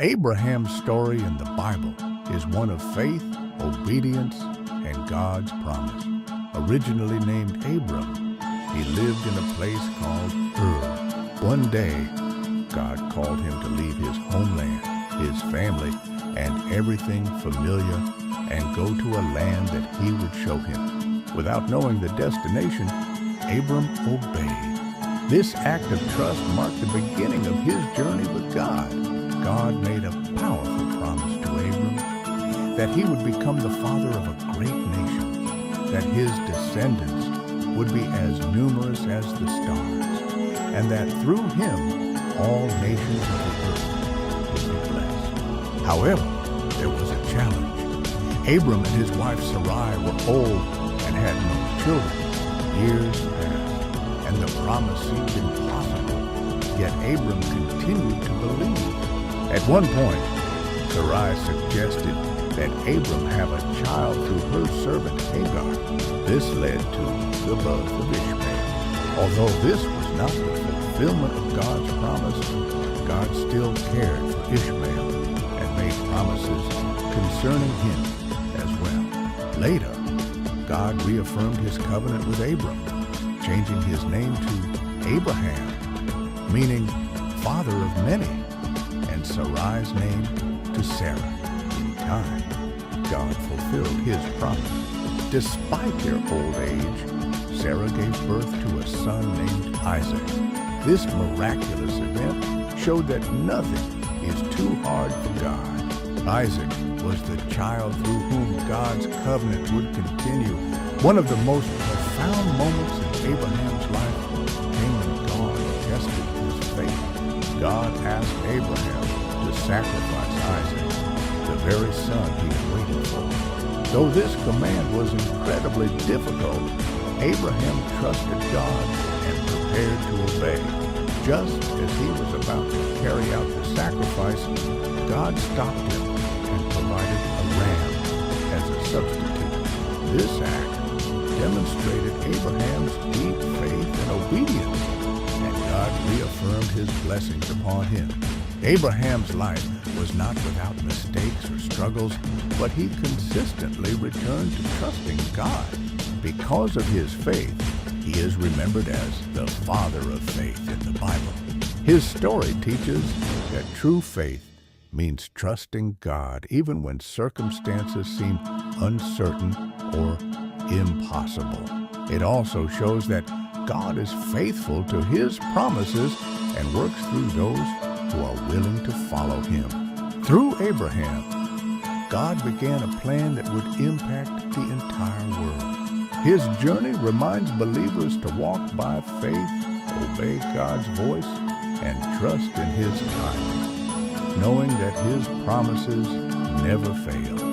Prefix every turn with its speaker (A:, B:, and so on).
A: Abraham's story in the Bible is one of faith, obedience, and God's promise. Originally named Abram, he lived in a place called Ur. One day, God called him to leave his homeland, his family, and everything familiar and go to a land that he would show him. Without knowing the destination, Abram obeyed. This act of trust marked the beginning of his journey with God. God made a powerful promise to Abram that he would become the father of a great nation, that his descendants would be as numerous as the stars, and that through him all nations of the earth would be blessed. However, there was a challenge. Abram and his wife Sarai were old and had no children. Years passed, and the promise seemed impossible, yet Abram continued to believe. At one point, Sarai suggested that Abram have a child through her servant Hagar. This led to the birth of Ishmael. Although this was not the fulfillment of God's promise, God still cared for Ishmael and made promises concerning him as well. Later, God reaffirmed his covenant with Abram, changing his name to Abraham, meaning father of many, and Sarai's name to Sarah. In time, God fulfilled his promise. Despite their old age, Sarah gave birth to a son named Isaac. This miraculous event showed that nothing is too hard for God. Isaac was the child through whom God's covenant would continue. One of the most profound moments in Abraham's life came when God tested his faith. God asked Abraham to sacrifice Isaac, the very son he had waited for. Though this command was incredibly difficult, Abraham trusted God and prepared to obey. Just as he was about to carry out the sacrifice, God stopped him and provided a ram as a substitute. This act demonstrated Abraham's deep faith and obedience, and God reaffirmed his blessings upon him. Abraham's life was not without mistakes or struggles, but he consistently returned to trusting God. Because of his faith, he is remembered as the father of faith in the Bible. His story teaches that true faith means trusting God even when circumstances seem uncertain or impossible. It also shows that God is faithful to his promises and works through those who are willing to follow him. Through Abraham, God began a plan that would impact the entire world. His journey reminds believers to walk by faith, obey God's voice, and trust in his timing, knowing that his promises never fail.